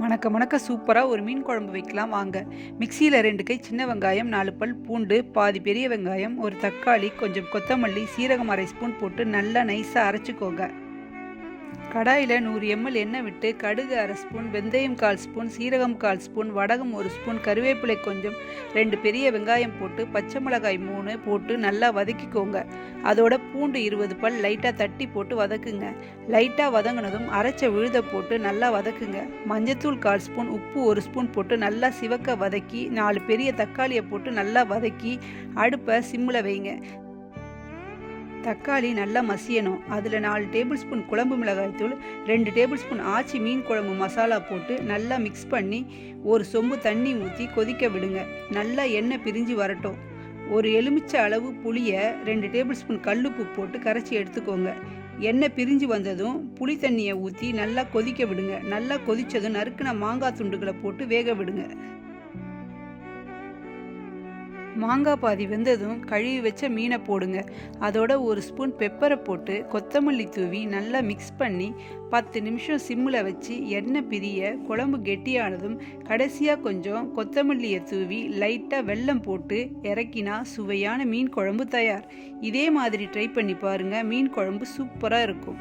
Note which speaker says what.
Speaker 1: மணக்க மணக்க சூப்பராக ஒரு மீன் குழம்பு வைக்கலாம் வாங்க. மிக்சியில் 2 கை சின்ன வெங்காயம், 4 பல் பூண்டு, பாதி பெரிய வெங்காயம், ஒரு தக்காளி, கொஞ்சம் கொத்தமல்லி, சீரகம் 1/2 ஸ்பூன் போட்டு நல்லா நைஸாக அரைச்சிக்கோங்க. கடாயில் 100 ml எண்ணெய் விட்டு கடுகு 1/2 ஸ்பூன், வெந்தயம் 1/4 ஸ்பூன், சீரகம் 1/4 ஸ்பூன், வடகம் 1 ஸ்பூன், கருவேப்பிலை கொஞ்சம், 2 பெரிய வெங்காயம் போட்டு பச்சை மிளகாய் 3 போட்டு நல்லா வதக்கிக்கோங்க. அதோட பூண்டு 20 பல் லைட்டாக தட்டி போட்டு வதக்குங்க. லைட்டாக வதங்கினதும் அரைச்ச விழுதை போட்டு நல்லா வதக்குங்க. மஞ்சத்தூள் 1/4 ஸ்பூன், உப்பு 1 ஸ்பூன் போட்டு நல்லா சிவக்க வதக்கி 4 பெரிய தக்காளியை போட்டு நல்லா வதக்கி அடுப்பை சிம்மில் வைங்க. தக்காளி நல்லா மசியணும். அதில் 4 டேபிள் ஸ்பூன் குழம்பு மிளகாய்த்தூள், 2 டேபிள் ஸ்பூன் ஆச்சி மீன் குழம்பு மசாலா போட்டு நல்லா மிக்ஸ் பண்ணி ஒரு சொம்பு தண்ணி ஊற்றி கொதிக்க விடுங்க. நல்லா எண்ணெய் பிரிஞ்சு வரட்டும். ஒரு எலுமிச்சை அளவு புளியை 2 டேபிள் ஸ்பூன் கல்லுப்பு போட்டு கரைச்சி எடுத்துக்கோங்க. எண்ணெய் பிரிஞ்சு வந்ததும் புளி தண்ணியை ஊற்றி நல்லா கொதிக்க விடுங்க. நல்லா கொதித்ததும் நறுக்கின மாங்காய் துண்டுகளை போட்டு வேக விடுங்க. மாங்காய் பாதி வெந்ததும் கழுவி வச்ச மீனை போடுங்க. அதோட 1 ஸ்பூன் பெப்பரை போட்டு கொத்தமல்லி தூவி நல்லா மிக்ஸ் பண்ணி 10 நிமிஷம் சிம்மில் வச்சு எண்ணெய் பிரிய குழம்பு கெட்டியானதும் கடைசியாக கொஞ்சம் கொத்தமல்லியை தூவி லைட்டாக வெல்லம் போட்டு இறக்கினா சுவையான மீன் குழம்பு தயார். இதே மாதிரி ட்ரை பண்ணி பாருங்கள். மீன் குழம்பு சூப்பராக இருக்கும்.